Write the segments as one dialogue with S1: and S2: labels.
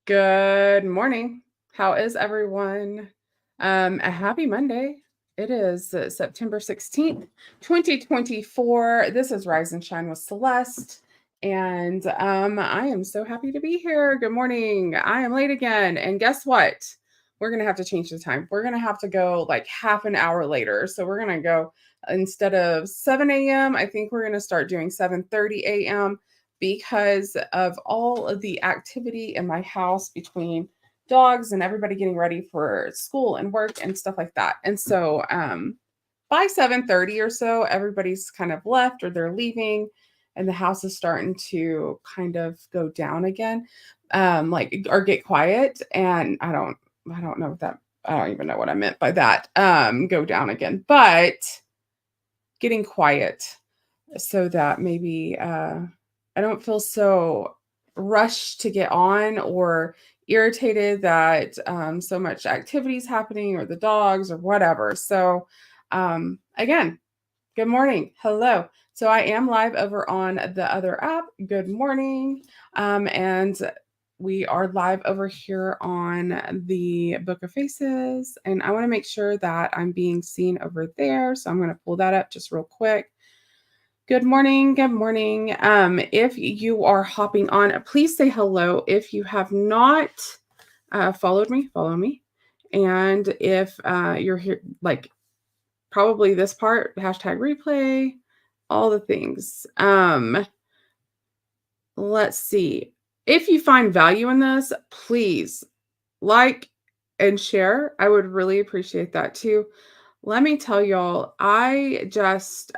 S1: Good morning. How is everyone? A happy Monday. It is September 16th, 2024. This is Rise and Shine with Celeste. And I am so happy to be here. Good morning. I am late again. And guess what? We're going to have to change the time. We're going to have to go like half an hour later. So we're going to go instead of 7 a.m., I think we're going to start doing 7:30 a.m because of all of the activity in my house between dogs and everybody getting ready for school and work and stuff like that. And so by 7:30 or so, everybody's kind of left or they're leaving and the house is starting to kind of go down again. Like or get quiet. And I don't know what that I don't even know what I meant by that. Go down again. But getting quiet so that maybe I don't feel so rushed to get on or irritated that so much activity is happening or the dogs or whatever. So, again, good morning. Hello. So, I am live over on the other app. Good morning. And we are live over here on the Book of Faces. And I want to make sure that I'm being seen over there. So, I'm going to pull that up just real quick. Good morning. Good morning. If you are hopping on, please say hello. If you have not followed me, follow me. And if you're here, like probably this part, hashtag replay, all the things. Let's see. If you find value in this, please like and share. I would really appreciate that too. Let me tell y'all, I just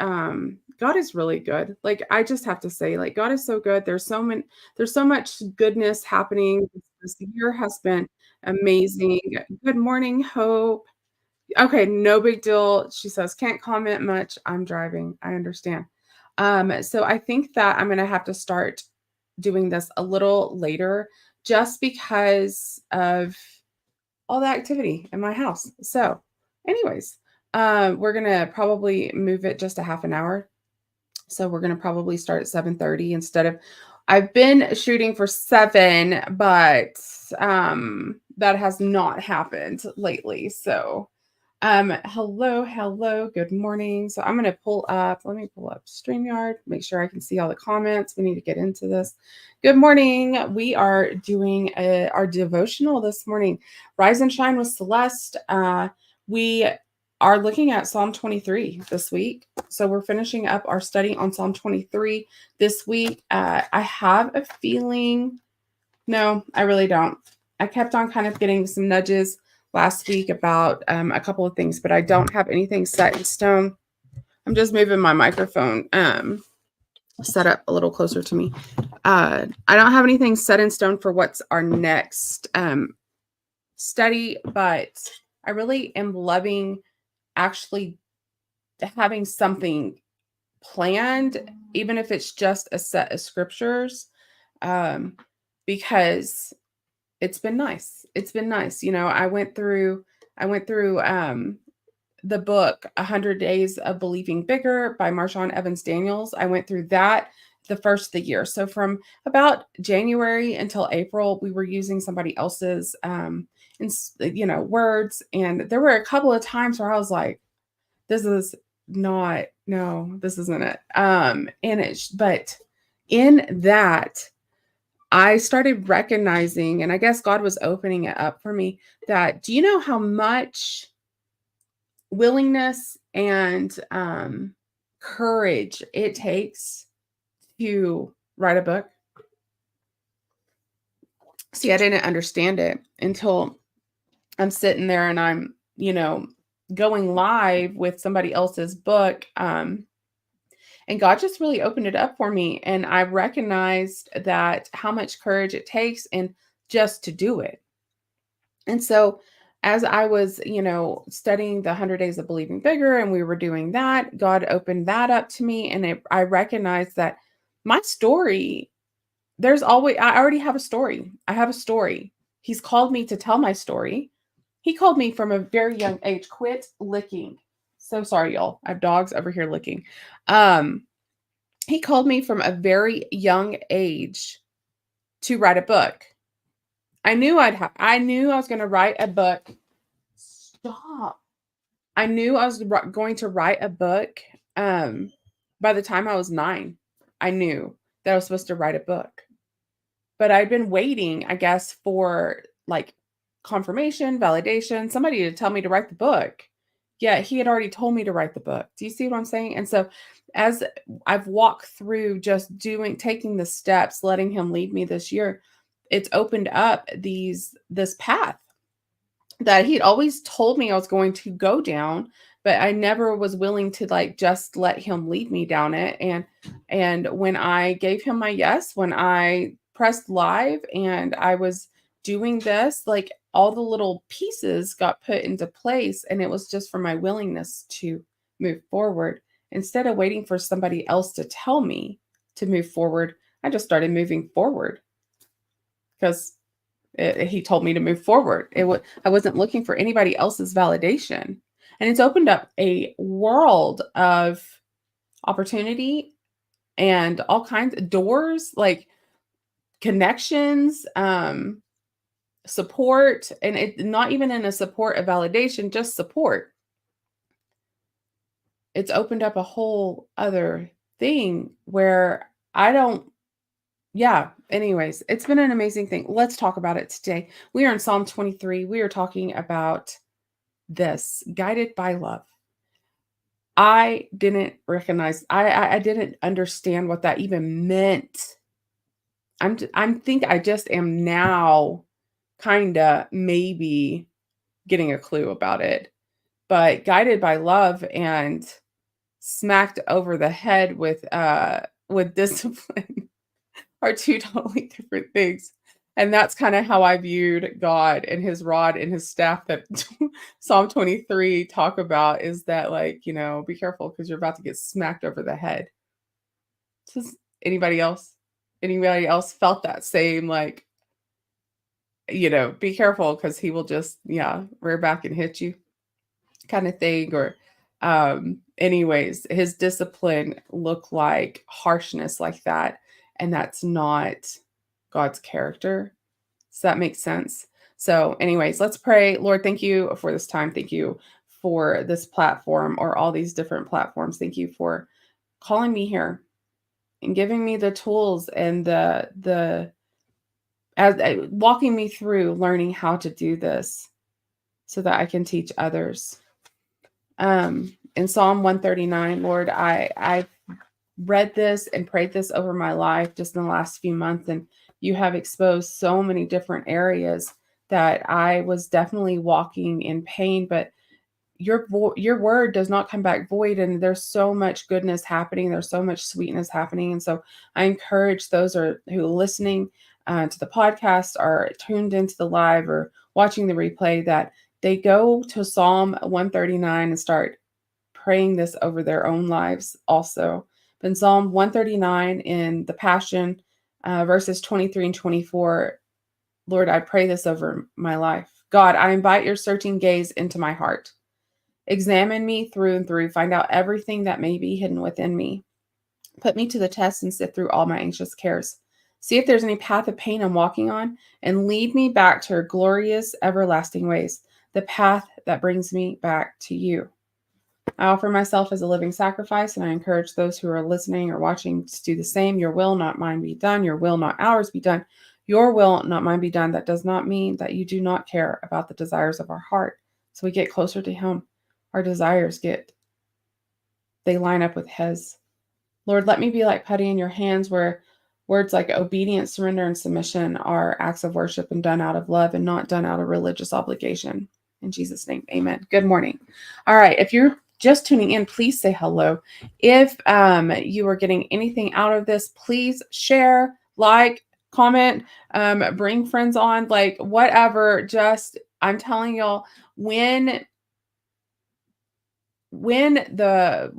S1: God is really good. Like I just have to say, like God is so good. There's so much goodness happening. This year has been amazing. Good morning, Hope. Okay, no big deal. She says, can't comment much. I'm driving. I understand. So I think that I'm gonna have to start doing this a little later just because of all the activity in my house. So, anyways, we're gonna probably move it just a half an hour. So we're gonna probably start at 7:30 instead of. I've been shooting for 7, but that has not happened lately. So, hello, good morning. So I'm gonna pull up. Let me pull up StreamYard. Make sure I can see all the comments. We need to get into this. Good morning. We are doing our devotional this morning. Rise and Shine with Celeste. We are looking at Psalm 23 this week. So we're finishing up our study on Psalm 23 this week. I have a feeling, no, I really don't. I kept on kind of getting some nudges last week about a couple of things, but I don't have anything set in stone. I'm just moving my microphone set up a little closer to me. I don't have anything set in stone for what's our next study, but I really am loving actually having something planned, even if it's just a set of scriptures, because it's been nice. It's been nice. You know, I went through the book 100 Days of Believing Bigger by Marshawn Evans Daniels. I went through that the first of the year. So from about January until April, we were using somebody else's words. And there were a couple of times where I was like, this is not, no, this isn't it. But in that, I started recognizing, and I guess God was opening it up for me, that do you know how much willingness and courage it takes to write a book? See, I didn't understand it until I'm sitting there and I'm, going live with somebody else's book. And God just really opened it up for me. And I recognized that how much courage it takes and just to do it. And so as I was, studying the 100 Days of Believing Bigger and we were doing that, God opened that up to me. And I recognized that my story, I already have a story. I have a story. He's called me to tell my story. He called me from a very young age. Quit licking. So sorry, y'all. I have dogs over here licking. He called me from a very young age to write a book. I knew I knew I was going to write a book. Stop. I knew I was going to write a book by the time I was 9. I knew that I was supposed to write a book. But I'd been waiting, I guess, for like confirmation, validation, somebody to tell me to write the book. Yeah, he had already told me to write the book. Do you see what I'm saying? And so as I've walked through just taking the steps, letting him lead me this year, it's opened up this path that he'd always told me I was going to go down, but I never was willing to like just let him lead me down it. And when I gave him my yes, when I pressed live and I was doing this, like all the little pieces got put into place, and it was just for my willingness to move forward. Instead of waiting for somebody else to tell me to move forward, I just started moving forward because he told me to move forward. I wasn't looking for anybody else's validation. And it's opened up a world of opportunity and all kinds of doors, like connections, support, and it not even in a support of validation, just support. It's opened up a whole other thing where I don't. Yeah, anyways, it's been an amazing thing. Let's talk about it today. We are in Psalm 23. We are talking about this, guided by love. I didn't recognize, I didn't understand what that even meant. I'm think I just am now kind of maybe getting a clue about it. But guided by love and smacked over the head with discipline are two totally different things. And that's kind of how I viewed God and his rod and his staff that Psalm 23 talk about, is that like, be careful because you're about to get smacked over the head. Does anybody else? Anybody else felt that same like, be careful because he will just, rear back and hit you kind of thing? Or anyways, his discipline looked like harshness like that, and that's not God's character. Does that make sense? So anyways, let's pray. Lord, thank you for this time. Thank you for this platform, or all these different platforms. Thank you for calling me here and giving me the tools and walking me through learning how to do this so that I can teach others. In Psalm 139, Lord, I've read this and prayed this over my life just in the last few months, and you have exposed so many different areas that I was definitely walking in pain, but your word does not come back void, and there's so much goodness happening. There's so much sweetness happening. And so I encourage those who are listening to the podcast, or tuned into the live, or watching the replay, that they go to Psalm 139 and start praying this over their own lives also. But in Psalm 139 in the Passion, verses 23 and 24, Lord, I pray this over my life. God, I invite your searching gaze into my heart. Examine me through and through. Find out everything that may be hidden within me. Put me to the test and sift through all my anxious cares. See if there's any path of pain I'm walking on, and lead me back to your glorious, everlasting ways, the path that brings me back to you. I offer myself as a living sacrifice, and I encourage those who are listening or watching to do the same. Your will, not mine, be done. Your will, not ours, be done. Your will, not mine, be done. That does not mean that you do not care about the desires of our heart. So we get closer to him. Our desires they line up with his. Lord, let me be like putty in your hands, where words like obedience, surrender, and submission are acts of worship and done out of love and not done out of religious obligation. In Jesus' name, amen. Good morning. All right. If you're just tuning in, please say hello. If you are getting anything out of this, please share, like, comment, bring friends on, like whatever. Just, I'm telling y'all, when there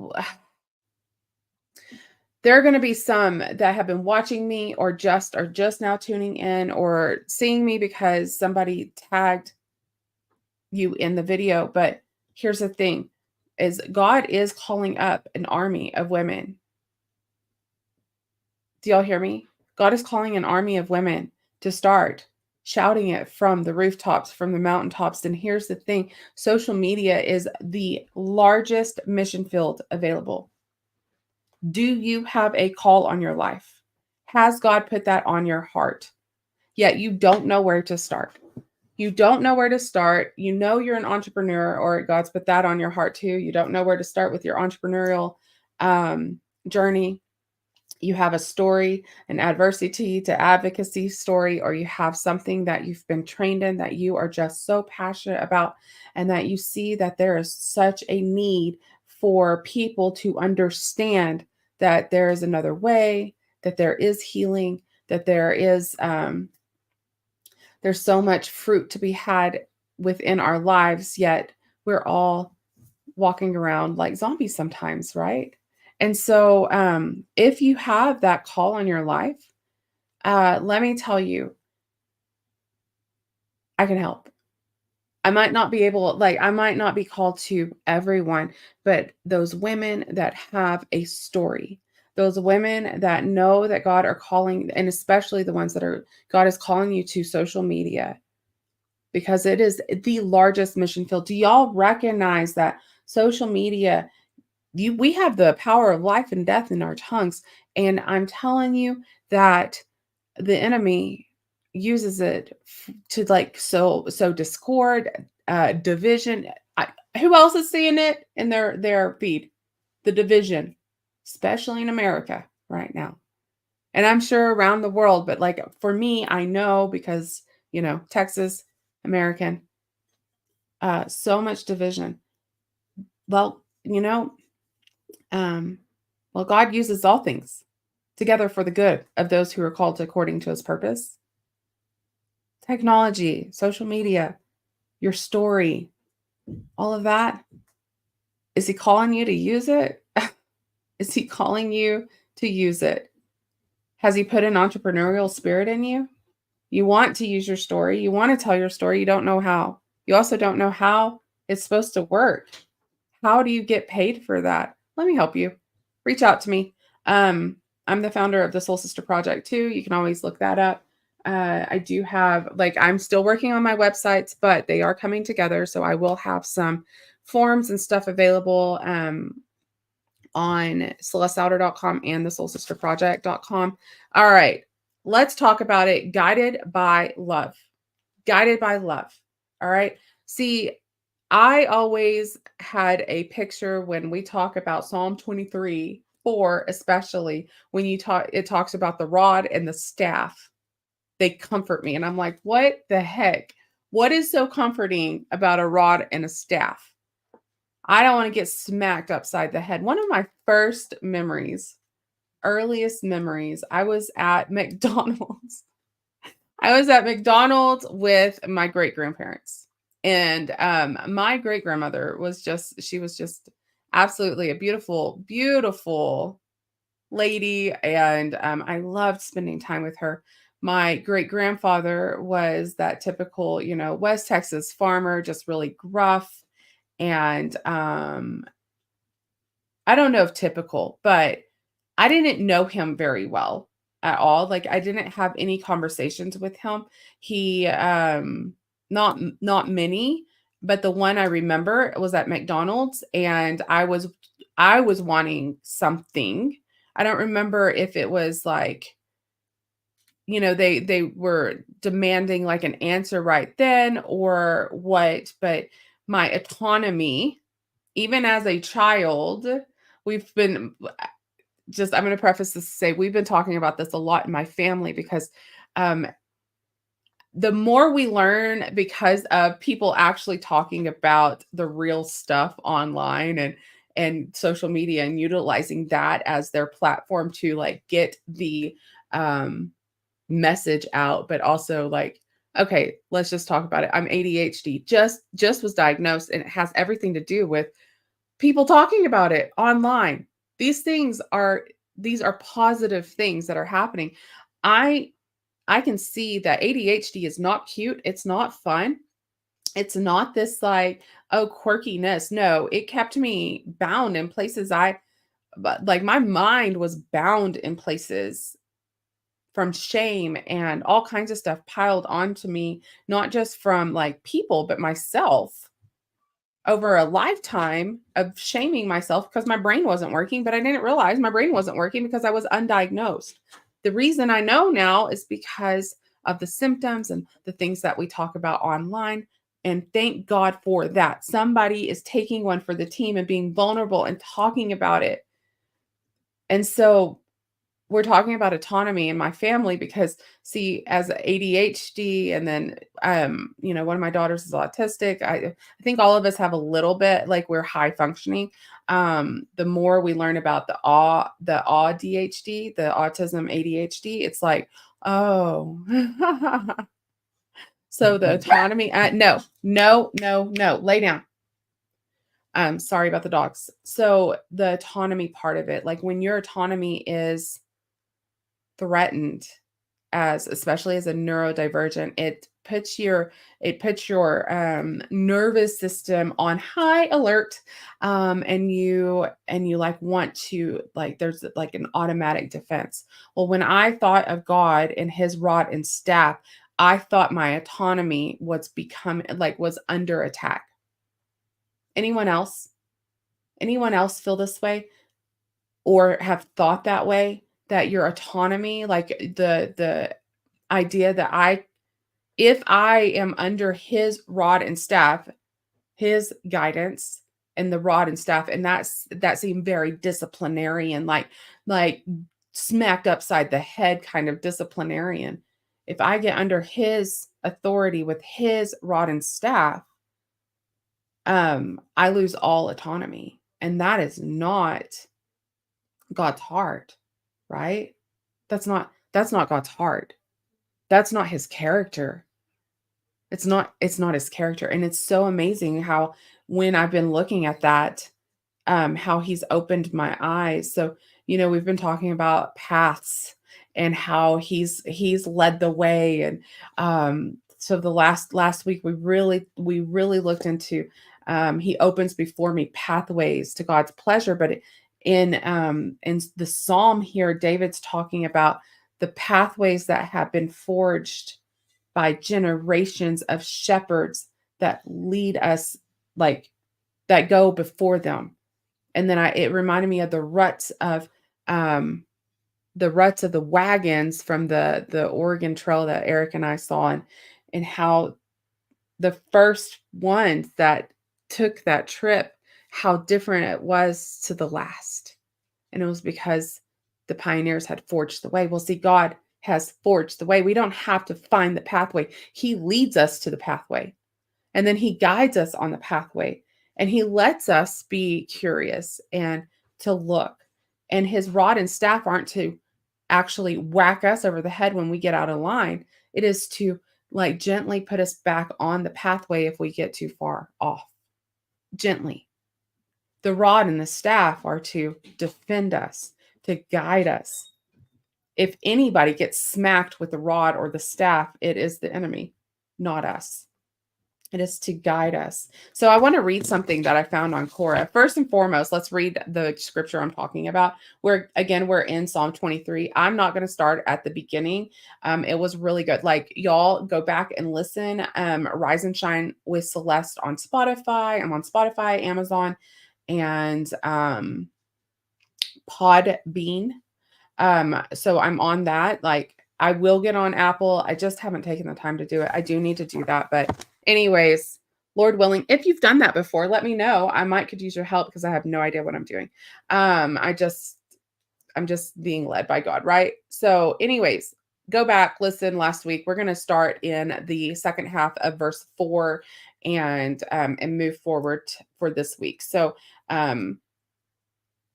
S1: are going to be some that have been watching me, or are just now tuning in, or seeing me because somebody tagged you in the video. But here's the thing, is God is calling up an army of women. Do y'all hear me? God is calling an army of women to start shouting it from the rooftops, from the mountaintops. And here's the thing, social media is the largest mission field available. Do you have a call on your life? Has God put that on your heart? Yet you don't know where to start. You don't know where to start. You know you're an entrepreneur, or God's put that on your heart too. You don't know where to start with your entrepreneurial journey. You have a story, an adversity to advocacy story, or you have something that you've been trained in that you are just so passionate about, and that you see that there is such a need for people to understand that there is another way, that there is healing, that there's so much fruit to be had within our lives, yet we're all walking around like zombies sometimes, right? And so, if you have that call on your life, let me tell you, I can help. I might not be able, like, I might not be called to everyone, but those women that have a story, those women that know that God are calling, and especially the ones that are, God is calling you to social media, because it is the largest mission field. Do y'all recognize that social media, we have the power of life and death in our tongues, and I'm telling you that the enemy uses it to like so discord, division. Who else is seeing it in their feed? The division, especially in America right now, and I'm sure around the world. But like for me, I know because Texas, American, so much division. Well, um, well, God uses all things together for the good of those who are called according to his purpose. Technology, social media, your story, all of that. Is he calling you to use it? Is he calling you to use it? Has he put an entrepreneurial spirit in you? You want to use your story. You want to tell your story. You don't know how. You also don't know how it's supposed to work. How do you get paid for that? Let me help you. Reach out to me. I'm the founder of the Soul Sister Project too. You can always look that up. I do have, like, I'm still working on my websites, but they are coming together. So I will have some forms and stuff available on celesteouter.com and the soulsisterproject.com. All right, let's talk about it. Guided by love. Guided by love. All right. See, I always had a picture when we talk about Psalm 23:4, especially when it talks about the rod and the staff. They comfort me. And I'm like, what the heck? What is so comforting about a rod and a staff? I don't want to get smacked upside the head. One of my first memories, earliest memories, I was at McDonald's. I was at McDonald's with my great grandparents. And my great grandmother she was just absolutely a beautiful, beautiful lady. And I loved spending time with her. My great grandfather was that typical, West Texas farmer, just really gruff. And I don't know if typical, but I didn't know him very well at all. Like I didn't have any conversations with him. He not many, but the one I remember was at McDonald's, and I was wanting something. I don't remember if it was like, they were demanding like an answer right then or what, but my autonomy, even as a child, we've been just, I'm going to preface this to say we've been talking about this a lot in my family, because um, the more we learn because of people actually talking about the real stuff online and social media, and utilizing that as their platform to like get the message out, but also like, okay, let's just talk about it. I'm ADHD, just was diagnosed, and it has everything to do with people talking about it online. These are positive things that are happening. I can see that ADHD is not cute. It's not fun. It's not this like, oh, quirkiness. No, it kept me bound in places but like my mind was bound in places from shame and all kinds of stuff piled onto me, not just from like people, but myself over a lifetime of shaming myself because my brain wasn't working, but I didn't realize my brain wasn't working because I was undiagnosed. The reason I know now is because of the symptoms and the things that we talk about online. And thank God for that. Somebody is taking one for the team and being vulnerable and talking about it. And so we're talking about autonomy in my family because see, as ADHD and then one of my daughters is autistic. I think all of us have a little bit, like we're high functioning. The more we learn about the ADHD, the autism ADHD, it's like, oh. So the autonomy, no, lay down. Sorry about the dogs. So the autonomy part of it, like when your autonomy is threatened, as especially as a neurodivergent, it puts your nervous system on high alert, and you like want to, like, there's like an automatic defense. Well, when I thought of God and his rod and staff, I thought my autonomy was under attack. Anyone else feel this way or have thought that way, that your autonomy, like the idea that if I am under his rod and staff, his guidance and the rod and staff, and that seemed very disciplinarian, like smacked upside the head kind of disciplinarian. If I get under his authority with his rod and staff, I lose all autonomy. And that is not God's heart, right? That's not God's heart. That's not his character. It's not his character. And it's so amazing how when I've been looking at that, how he's opened my eyes. So, we've been talking about paths and how he's led the way. And so the last week we really looked into, he opens before me pathways to God's pleasure. But in the psalm here, David's talking about the pathways that have been forged by generations of shepherds that lead us, like, that go before them. And then it reminded me of the ruts of the wagons from the Oregon Trail that Eric and I saw, and how the first ones that took that trip, how different it was to the last. And it was because the pioneers had forged the way. Well, see, God has forged the way. We don't have to find the pathway. He leads us to the pathway. And then he guides us on the pathway. And he lets us be curious and to look. And his rod and staff aren't to actually whack us over the head when we get out of line. It is to, like, gently put us back on the pathway if we get too far off. Gently. The rod and the staff are to defend us, to guide us. If anybody gets smacked with the rod or the staff, it is the enemy, not us. It is to guide us. So I want to read something that I found on Quora. First and foremost, let's read the scripture I'm talking about. We're in Psalm 23. I'm not going to start at the beginning. It was really good. Like, y'all go back and listen. Rise and Shine with Celeste on Spotify. I'm on Spotify, Amazon, and Podbean. So I'm on that. Like, I will get on Apple. I just haven't taken the time to do it. I do need to do that. But anyways, Lord willing, if you've done that before, let me know. I could use your help because I have no idea what I'm doing. I'm just being led by God, right? So anyways, go back, listen last week. We're going to start in the second half of verse 4 and move forward for this week. So,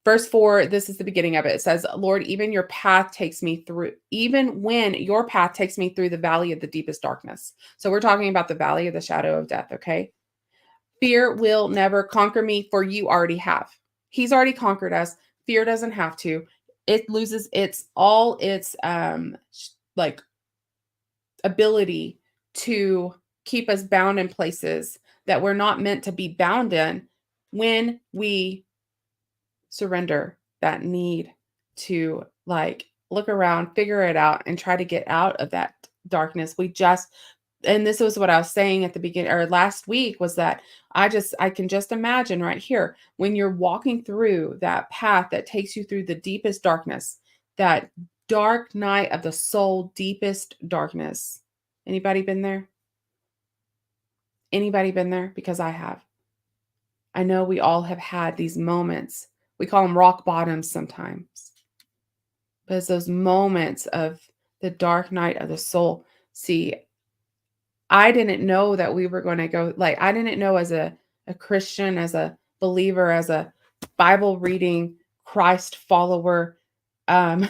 S1: verse 4, this is the beginning of it. It says, Lord, even when your path takes me through the valley of the deepest darkness. So we're talking about the valley of the shadow of death, okay? Fear will never conquer me, for you already have. He's already conquered us. Fear doesn't have to. It loses its like ability to keep us bound in places that we're not meant to be bound in when we surrender that need to, like, look around, figure it out, and try to get out of that darkness. And this was what I was saying at the beginning or last week was that I can just imagine right here when you're walking through that path that takes you through the deepest darkness, that dark night of the soul, deepest darkness. Anybody been there? Anybody been there? Because I have. I know we all have had these moments. We call them rock bottoms sometimes. But it's those moments of the dark night of the soul. See, I didn't know that we were going to go, like, I didn't know as a Christian, as a believer, as a Bible reading Christ follower, um,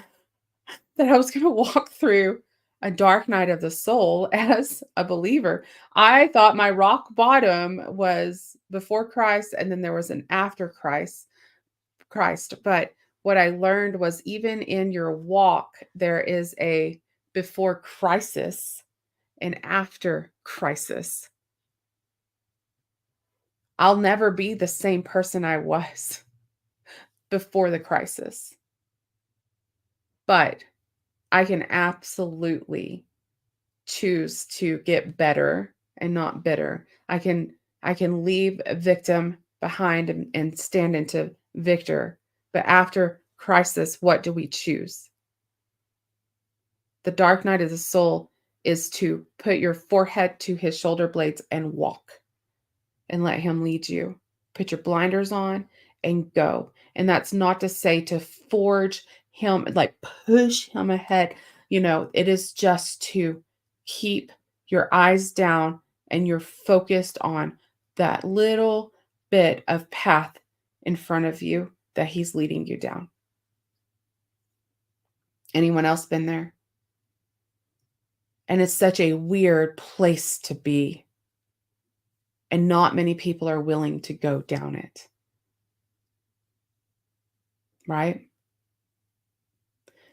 S1: that I was going to walk through a dark night of the soul as a believer. I thought my rock bottom was before Christ, and then there was an after Christ. But what I learned was even in your walk, there is a before crisis and after crisis. I'll never be the same person I was before the crisis, but I can absolutely choose to get better and not bitter. I can leave a victim behind and stand into victor. But after crisis, what do we choose? The dark night of the soul is to put your forehead to his shoulder blades and walk and let him lead you. Put your blinders on and go. And that's not to say to forge him, like push him ahead. It is just to keep your eyes down and you're focused on that little bit of path in front of you that he's leading you down. Anyone else been there? And it's such a weird place to be. And not many people are willing to go down it. Right?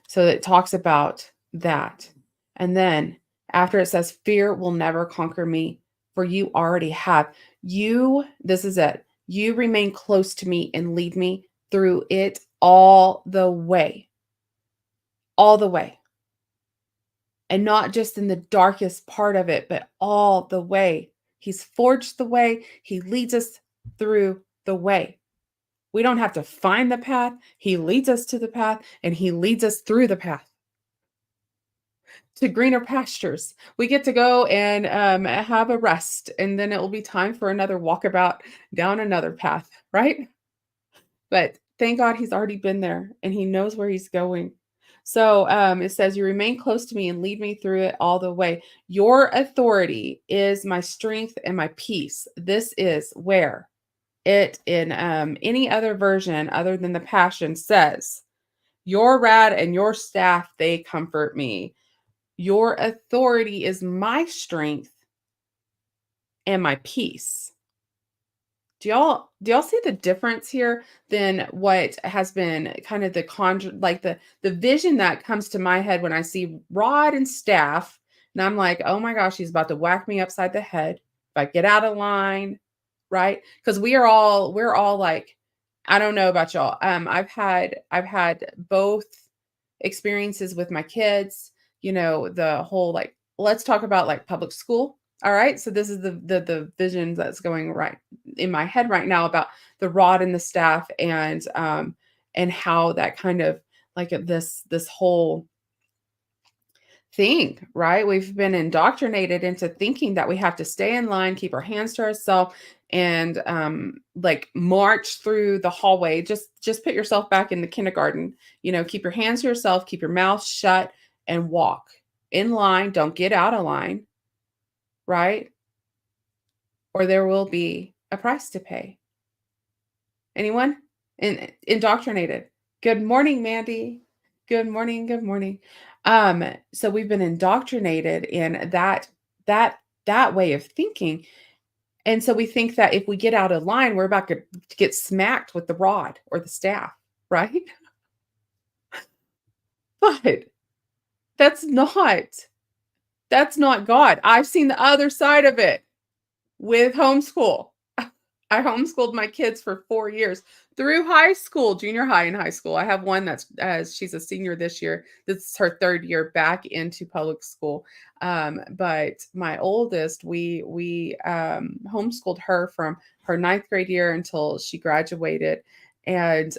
S1: So it talks about that. And then after it says, fear will never conquer me, for you already have. This is it. You remain close to me and lead me through it all the way. All the way. And not just in the darkest part of it, but all the way. He's forged the way. He leads us through the way. We don't have to find the path. He leads us to the path and he leads us through the path to greener pastures. We get to go and have a rest, and then it will be time for another walkabout down another path, right? But thank God he's already been there and he knows where he's going. So it says, you remain close to me and lead me through it all the way. Your authority is my strength and my peace. This is where it in any other version other than the Passion says, your rod and your staff, they comfort me. Your authority is my strength and my peace. Do y'all see the difference here than what has been kind of the vision that comes to my head when I see rod and staff, and I'm like, oh my gosh, he's about to whack me upside the head if I get out of line, right? Because we're all like, I don't know about y'all. I've had both experiences with my kids, the whole like, let's talk about like public school. All right. So this is the vision that's going right in my head right now about the rod and the staff and how that kind of like this whole thing, right? We've been indoctrinated into thinking that we have to stay in line, keep our hands to ourselves, and like march through the hallway. Just put yourself back in the kindergarten. Keep your hands to yourself, keep your mouth shut, and walk in line. Don't get out of line, right? Or there will be a price to pay. Anyone? Indoctrinated. Good morning, Mandy. Good morning. Good morning. So we've been indoctrinated in that way of thinking. And so we think that if we get out of line, we're about to get smacked with the rod or the staff, right? But that's not God. I've seen the other side of it with homeschool. I homeschooled my kids for 4 years through high school, junior high and high school. I have one that's she's a senior this year. This is her 3rd year back into public school. But my oldest, we homeschooled her from her 9th grade year until she graduated. And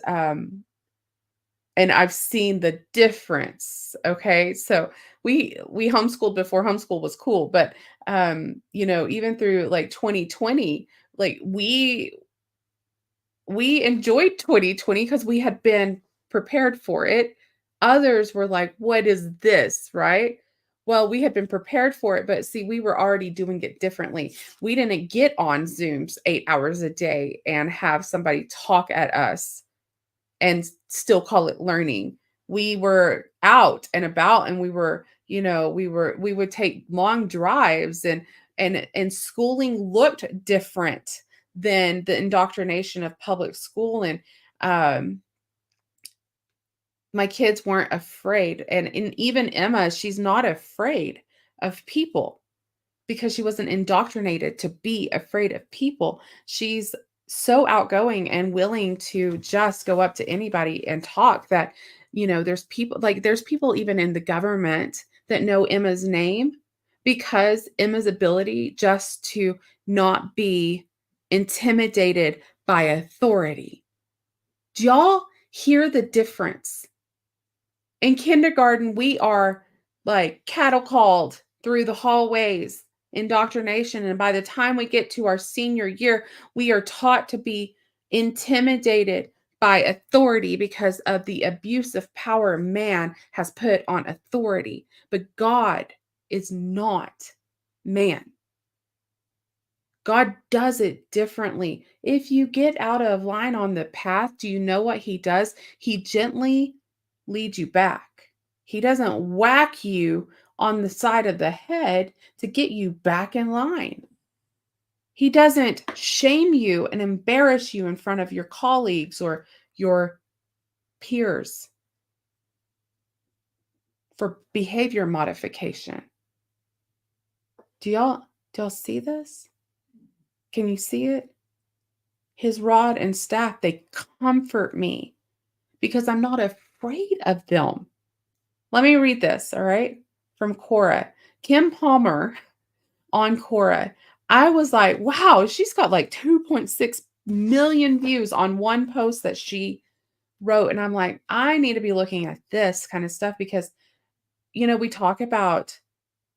S1: I've seen the difference. Okay. So we homeschooled before homeschool was cool, but even through like 2020, like we enjoyed 2020 because we had been prepared for it. Others were like, what is this? Right. Well, we had been prepared for it, but see, we were already doing it differently. We didn't get on Zooms 8 hours a day and have somebody talk at us and still call it learning. We were out and about, and we would take long drives, and schooling looked different than the indoctrination of public school. And um my kids weren't afraid. And even Emma, she's not afraid of people because she wasn't indoctrinated to be afraid of people. She's so outgoing and willing to just go up to anybody and talk that, there's people even in the government that know Emma's name because Emma's ability just to not be intimidated by authority. Do y'all hear the difference? In kindergarten, we are like cattle called through the hallways, indoctrination. And by the time we get to our senior year, we are taught to be intimidated by authority because of the abuse of power man has put on authority. But God is not man. God does it differently. If you get out of line on the path, do you know what he does? He gently leads you back. He doesn't whack you on the side of the head to get you back in line. He doesn't shame you and embarrass you in front of your colleagues or your peers for behavior modification. Do y'all see this? Can you see it? His rod and staff, they comfort me because I'm not afraid of them. Let me read this, all right? From Cora. Kim Palmer on Cora. I was like, wow, she's got like 2.6 million views on one post that she wrote. And I'm like, I need to be looking at this kind of stuff because, we talk about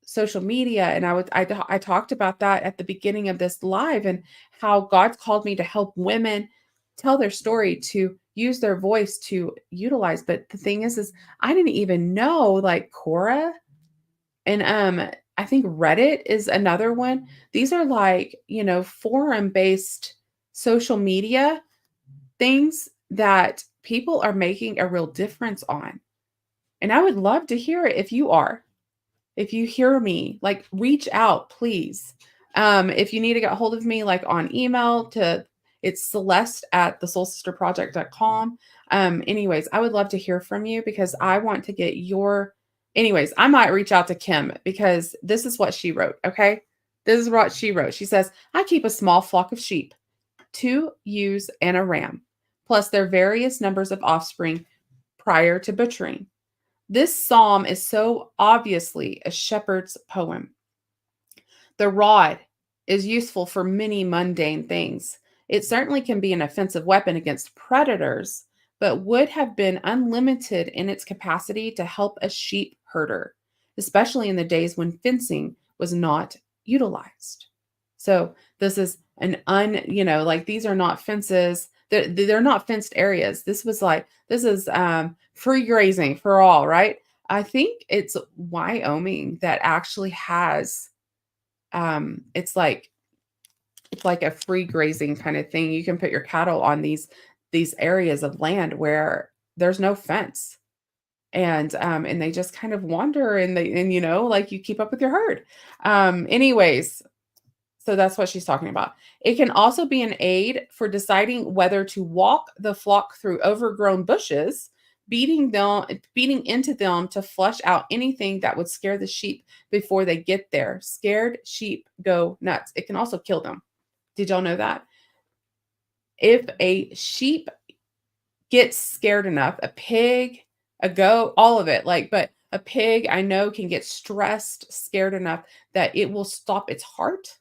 S1: social media, and I talked about that at the beginning of this live, and how God's called me to help women tell their story, to use their voice, to utilize. But the thing is I didn't even know like Quora and I think Reddit is another one. These are like, forum based social media things that people are making a real difference on. And I would love to hear it if you are. If you hear me, like reach out, please. If you need to get a hold of me, like on email it's Celeste at thesoulsisterproject.com. Anyways, I would love to hear from you because I want to get anyways, I might reach out to Kim because this is what she wrote. Okay. This is what she wrote. She says, I keep a small flock of sheep, 2 ewes and a ram, plus their various numbers of offspring prior to butchering. This psalm is so obviously a shepherd's poem. The rod is useful for many mundane things. It certainly can be an offensive weapon against predators, but would have been unlimited in its capacity to help a sheep herder, especially in the days when fencing was not utilized. So this is these are not fences. They're not fenced areas. This is free grazing for all, right? I think it's Wyoming that actually has it's like a free grazing kind of thing. You can put your cattle on these areas of land where there's no fence. And they just kind of wander, and like you keep up with your herd. Anyways, so that's what she's talking about. It can also be an aid for deciding whether to walk the flock through overgrown bushes, beating into them to flush out anything that would scare the sheep before they get there. Scared sheep go nuts. It can also kill them. Did y'all know that? If a sheep gets scared enough, a pig, a goat, all of it, like, but a pig I know can get stressed, scared enough that it will stop its heart,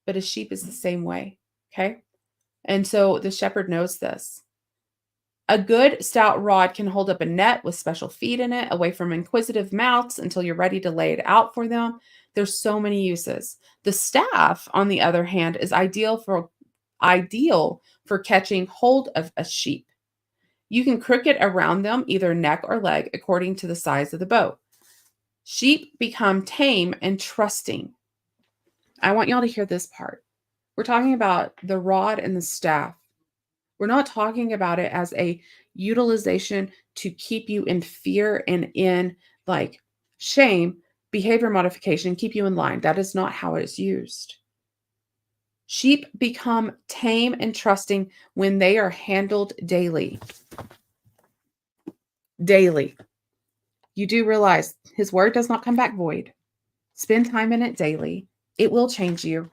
S1: but a sheep is the same way. Okay. And so the shepherd knows this. A good stout rod can hold up a net with special feed in it, away from inquisitive mouths until you're ready to lay it out for them. There's so many uses. The staff, on the other hand, is ideal for catching hold of a sheep. You can crook it around them, either neck or leg, according to the size of the boat. Sheep become tame and trusting. I want y'all to hear this part. We're talking about the rod and the staff. We're not talking about it as a utilization to keep you in fear and in like shame, behavior modification, keep you in line. That is not how it is used. Sheep become tame and trusting when they are handled daily. Daily. You do realize his word does not come back void. Spend time in it daily. It will change you.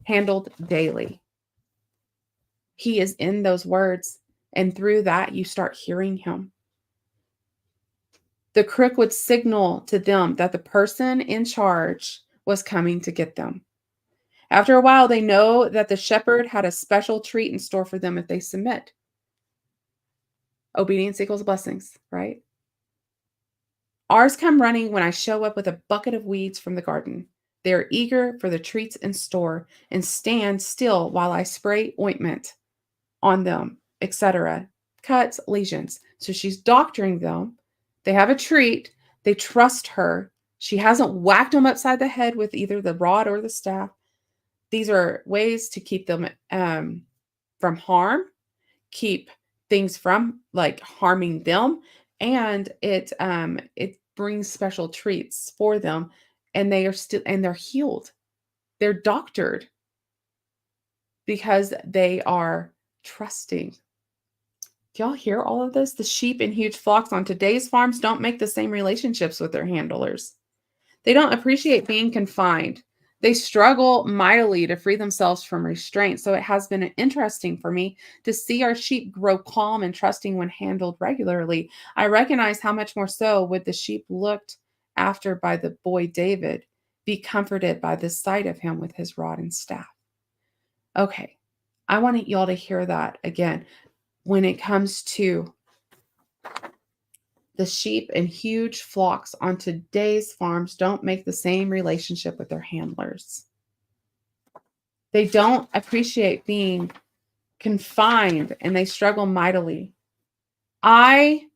S1: Handled daily. He is in those words, and through that, you start hearing him. The crook would signal to them that the person in charge was coming to get them. After a while, they know that the shepherd had a special treat in store for them if they submit. Obedience equals blessings, right? Ours come running when I show up with a bucket of weeds from the garden. They are eager for the treats in store and stand still while I spray ointment on them, etc. Cuts, lesions. So she's doctoring them. They have a treat. They trust her. She hasn't whacked them upside the head with either the rod or the staff. These are ways to keep them from harm, keep things from like harming them, and it brings special treats for them, and they're healed. They're doctored because they are trusting. Do y'all hear all of this? The sheep in huge flocks on today's farms don't make the same relationships with their handlers. They don't appreciate being confined. They struggle mightily to free themselves from restraint. So it has been interesting for me to see our sheep grow calm and trusting when handled regularly. I recognize how much more so would the sheep looked after by the boy David be comforted by the sight of him with his rod and staff. Okay, I want y'all to hear that again. When it comes to the sheep in huge flocks on today's farms don't make the same relationship with their handlers. They don't appreciate being confined and they struggle mightily. I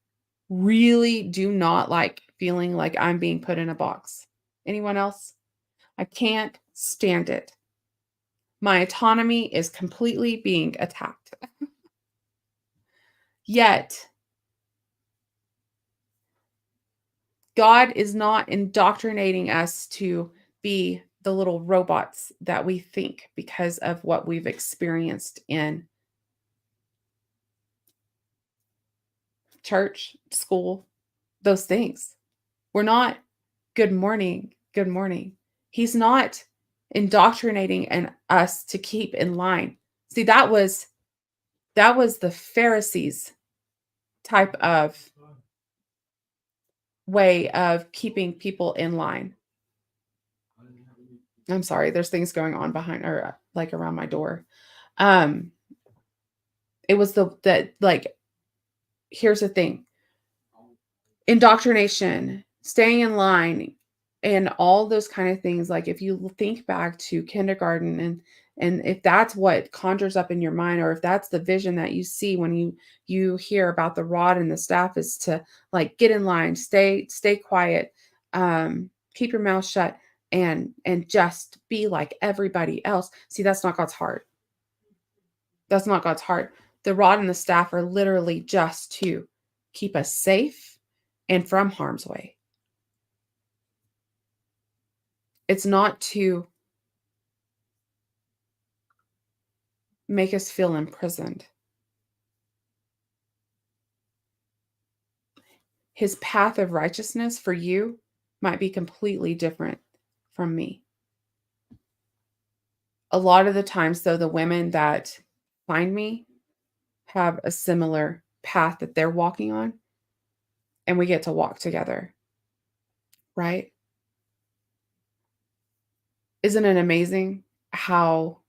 S1: really do not like feeling like I'm being put in a box. Anyone else? I can't stand it. My autonomy is completely being attacked. Yet, God is not indoctrinating us to be the little robots that we think because of what we've experienced in church, school, those things. We're not good morning, good morning. He's not indoctrinating us to keep in line. See, that was the Pharisees type of way of keeping people in line. I'm sorry, there's things going on behind or like around my door. Um it was like here's the thing. Indoctrination, staying in line, and all those kind of things. Like if you think back to kindergarten and if that's what conjures up in your mind, or if that's the vision that you see when you hear about the rod and the staff, is to like get in line, stay quiet, keep your mouth shut, and just be like everybody else. See, that's not God's heart. That's not God's heart. The rod and the staff are literally just to keep us safe and from harm's way. It's not to make us feel imprisoned. His path of righteousness for you might be completely different from me. A lot of the times, though, the women that find me have a similar path that they're walking on, and we get to walk together, right? Isn't it amazing how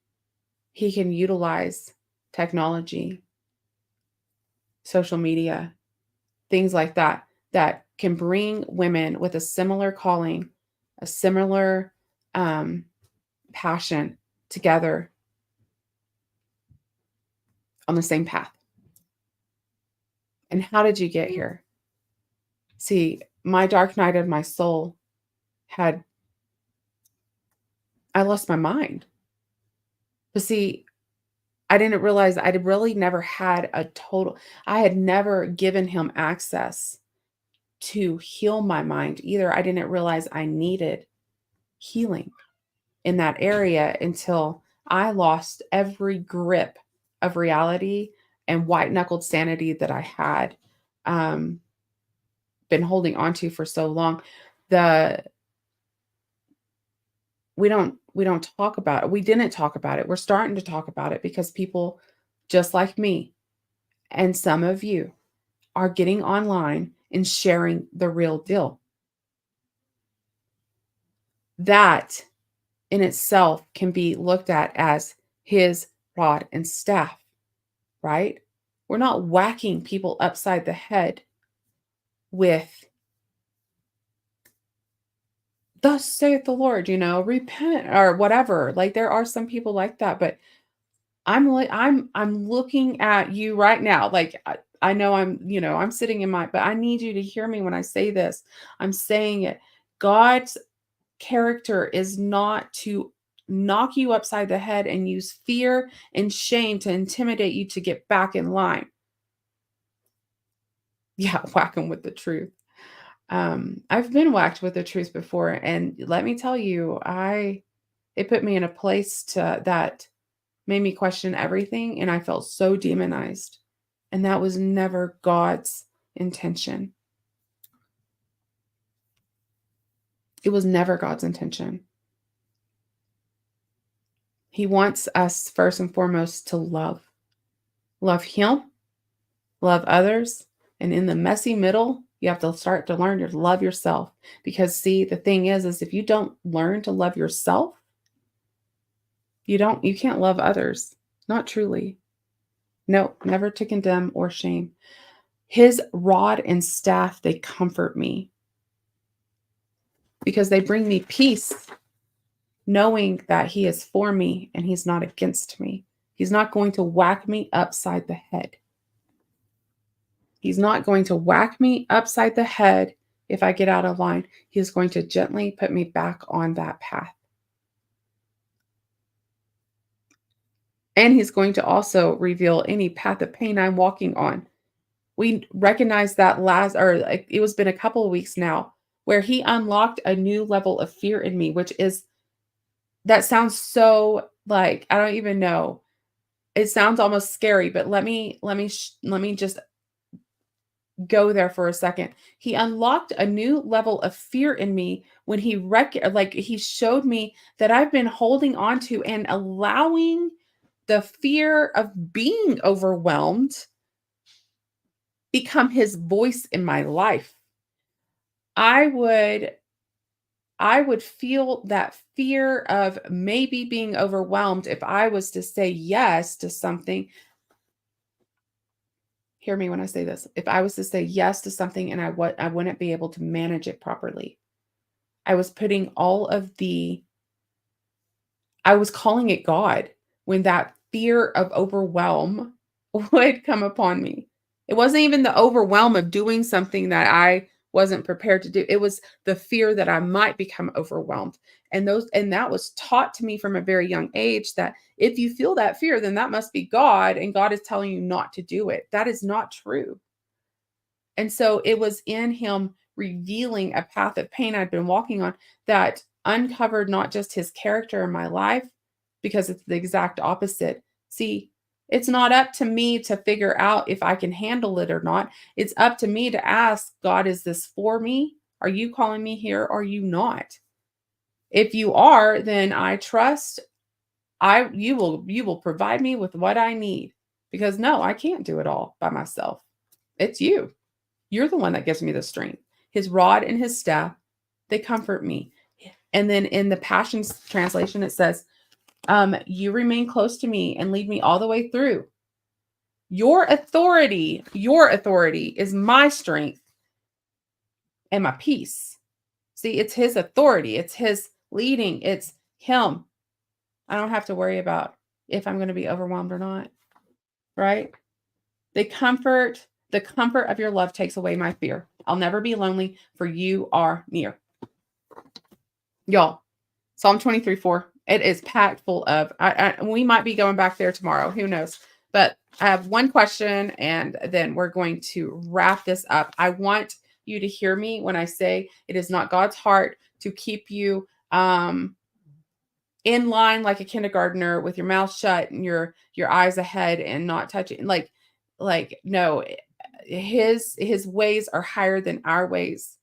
S1: he can utilize technology, social media, things like that, that can bring women with a similar calling, a similar um, passion together on the same path. And how did you get here? See, my dark night of my soul had, I lost my mind. But see, I didn't realize I'd really never had a total, I had never given him access to heal my mind either. I didn't realize I needed healing in that area until I lost every grip of reality and white knuckled sanity that I had um, been holding on to for so long. The we don't talk about it. We didn't talk about it. We're starting to talk about it because people just like me and some of you are getting online and sharing the real deal. That in itself can be looked at as his rod and staff, right? We're not whacking people upside the head with, thus saith the Lord, repent or whatever. Like there are some people like that, but I'm looking at you right now. Like I know I'm sitting in my, but I need you to hear me when I say this. I'm saying it. God's character is not to knock you upside the head and use fear and shame to intimidate you to get back in line. Yeah, whack them with the truth. I've been whacked with the truth before, and let me tell you, it put me in a place that made me question everything, and I felt so demonized. And that was never God's intention. It was never God's intention. He wants us first and foremost to love him, love others, and in the messy middle, you have to start to learn to love yourself. Because see, the thing is if you don't learn to love yourself, you can't love others. Not truly. No, never to condemn or shame. His rod and staff, they comfort me because they bring me peace, knowing that he is for me and he's not against me. He's not going to whack me upside the head. He's not going to whack me upside the head if I get out of line. He is going to gently put me back on that path. And he's going to also reveal any path of pain I'm walking on. We recognized that it was been a couple of weeks now where he unlocked a new level of fear in me, that sounds so like, I don't even know. It sounds almost scary, but let me just go there for a second. He unlocked a new level of fear in me when he showed me that I've been holding on to and allowing the fear of being overwhelmed become his voice in my life. I would feel that fear of maybe being overwhelmed if I was to say yes to something. Hear me when I say this. If I was to say yes to something and I wouldn't be able to manage it properly. I was putting I was calling it God when that fear of overwhelm would come upon me. It wasn't even the overwhelm of doing something that I wasn't prepared to do. It was the fear that I might become overwhelmed. And that was taught to me from a very young age that if you feel that fear, then that must be God and God is telling you not to do it. That is not true. And so it was in him revealing a path of pain I'd been walking on that uncovered not just his character in my life, because it's the exact opposite. See, it's not up to me to figure out if I can handle it or not. It's up to me to ask God, is this for me? Are you calling me here? Or are you not? If you are, then I trust You will provide me with what I need, because no, I can't do it all by myself. It's you. You're the one that gives me the strength. His rod and his staff, they comfort me. And then in the Passion Translation, it says, you remain close to me and lead me all the way through. Your authority is my strength and my peace. See, it's his authority. It's his leading. It's him. I don't have to worry about if I'm going to be overwhelmed or not. Right? The comfort of your love takes away my fear. I'll never be lonely, for you are near. Y'all, Psalm 23:4. It is packed full of, we might be going back there tomorrow. Who knows? But I have one question, and then we're going to wrap this up. I want you to hear me when I say it is not God's heart to keep you in line like a kindergartner with your mouth shut and your eyes ahead and not touching. Like no, his ways are higher than our ways.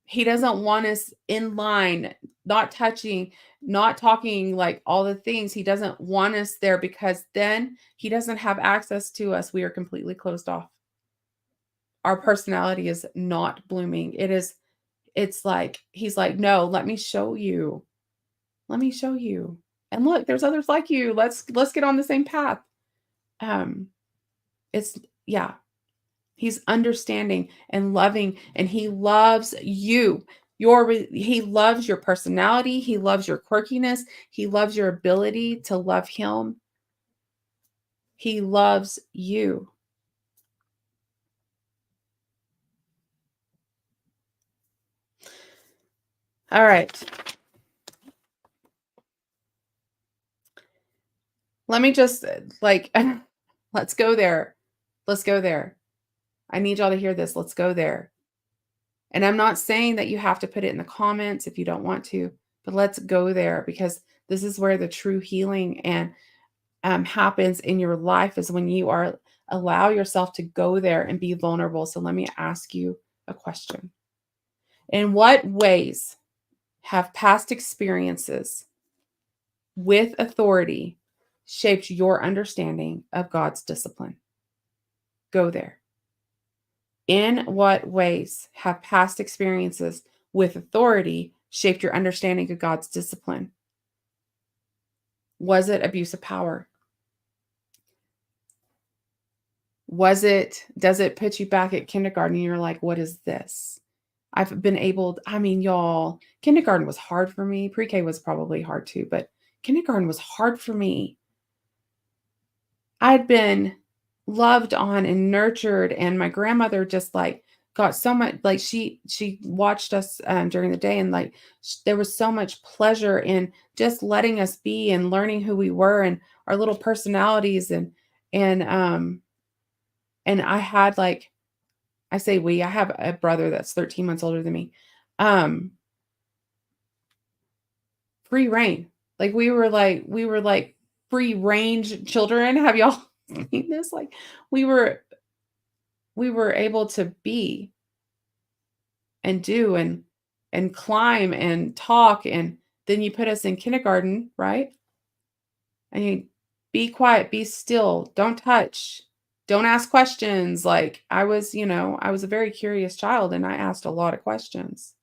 S1: He doesn't want us in line, not touching, not talking, like all the things. He doesn't want us there, because then he doesn't have access to us. We are completely closed off. Our personality is not blooming. It's like, he's like, no, let me show you. Let me show you. And look, there's others like you. Let's get on the same path. It's yeah. He's understanding and loving, and he loves you. He loves your personality. He loves your quirkiness. He loves your ability to love him. He loves you. All right. Let me just let's go there. Let's go there. I need y'all to hear this. Let's go there. And I'm not saying that you have to put it in the comments if you don't want to, but let's go there, because this is where the true healing and happens in your life, is when you allow yourself to go there and be vulnerable. So let me ask you a question. In what ways have past experiences with authority shaped your understanding of God's discipline? Go there. In what ways have past experiences with authority shaped your understanding of God's discipline? Was it abuse of power? Does it put you back at kindergarten and you're like, what is this? Y'all, kindergarten was hard for me. Pre-K was probably hard too, but kindergarten was hard for me. I'd been loved on and nurtured, and my grandmother just got so much, she watched us during the day, and there was so much pleasure in just letting us be and learning who we were and our little personalities, and I had I have a brother that's 13 months older than me. Free reign. We were free range children. Have y'all seen this? We were able to be and do and climb and talk, and then you put us in kindergarten, right? And you be quiet, be still, don't touch, don't ask questions. I was a very curious child, and I asked a lot of questions.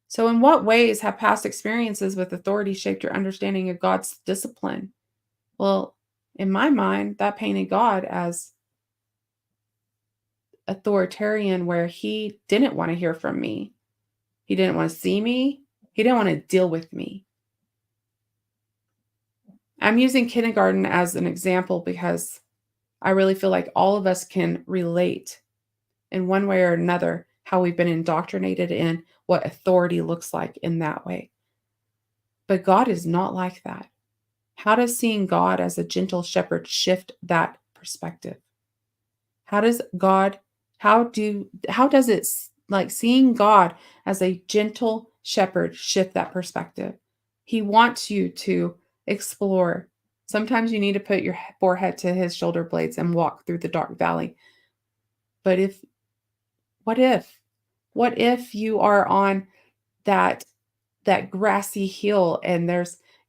S1: So in what ways have past experiences with authority shaped your understanding of God's discipline? Well, in my mind, that painted God as authoritarian, where he didn't want to hear from me. He didn't want to see me. He didn't want to deal with me. I'm using kindergarten as an example because I really feel like all of us can relate in one way or another how we've been indoctrinated in what authority looks like in that way. But God is not like that. How does seeing God as a gentle shepherd shift that perspective? How does it, seeing God as a gentle shepherd, shift that perspective? He wants you to explore. Sometimes you need to put your forehead to his shoulder blades and walk through the dark valley. But what if you are on that grassy hill, and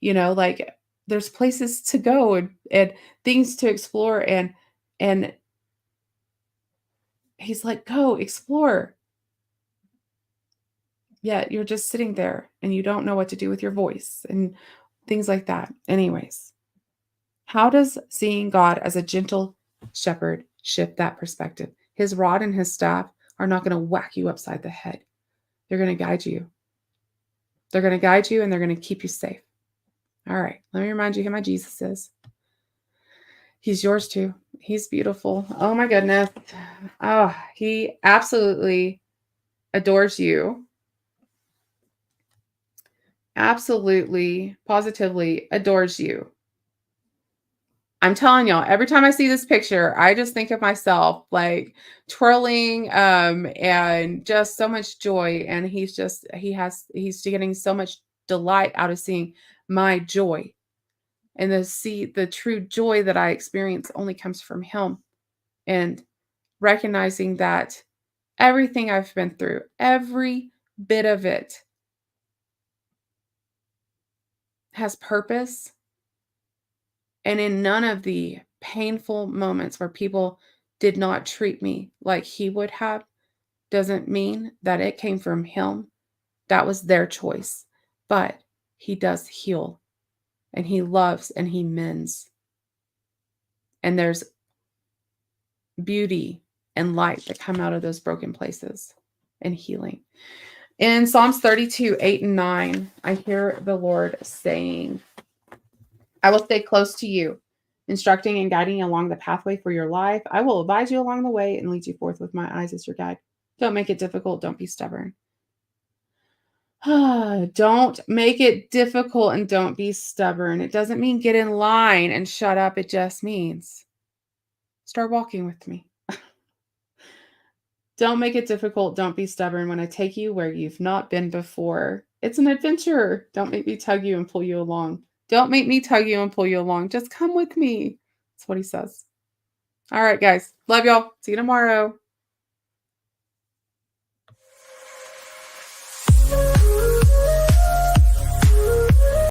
S1: Like there's places to go and things to explore and he's like, "Go explore." Yet you're just sitting there and you don't know what to do with your voice and things like that. Anyways, how does seeing God as a gentle shepherd shift that perspective? His rod and his staff are not going to whack you upside the head. They're going to guide you. They're going to guide you and they're going to keep you safe. All right. Let me remind you who my Jesus is. He's yours too. He's beautiful. Oh my goodness. Oh, he absolutely adores you. Absolutely, positively adores you. I'm telling y'all, every time I see this picture, I just think of myself like twirling and just so much joy. And he's getting so much delight out of seeing my joy. And the true joy that I experience only comes from him. And recognizing that everything I've been through, every bit of it has purpose. And in none of the painful moments where people did not treat me like he would have, doesn't mean that it came from him. That was their choice. But he does heal and he loves and he mends. And there's beauty and light that come out of those broken places and healing. In Psalms 32, 8 and 9, I hear the Lord saying, "I will stay close to you, instructing and guiding you along the pathway for your life. I will advise you along the way and lead you forth with my eyes as your guide. Don't make it difficult. Don't be stubborn." Don't make it difficult and don't be stubborn. It doesn't mean get in line and shut up. It just means start walking with me. Don't make it difficult. Don't be stubborn when I take you where you've not been before. It's an adventure. Don't make me tug you and pull you along. Don't make me tug you and pull you along. Just come with me. That's what he says. All right, guys. Love y'all. See you tomorrow.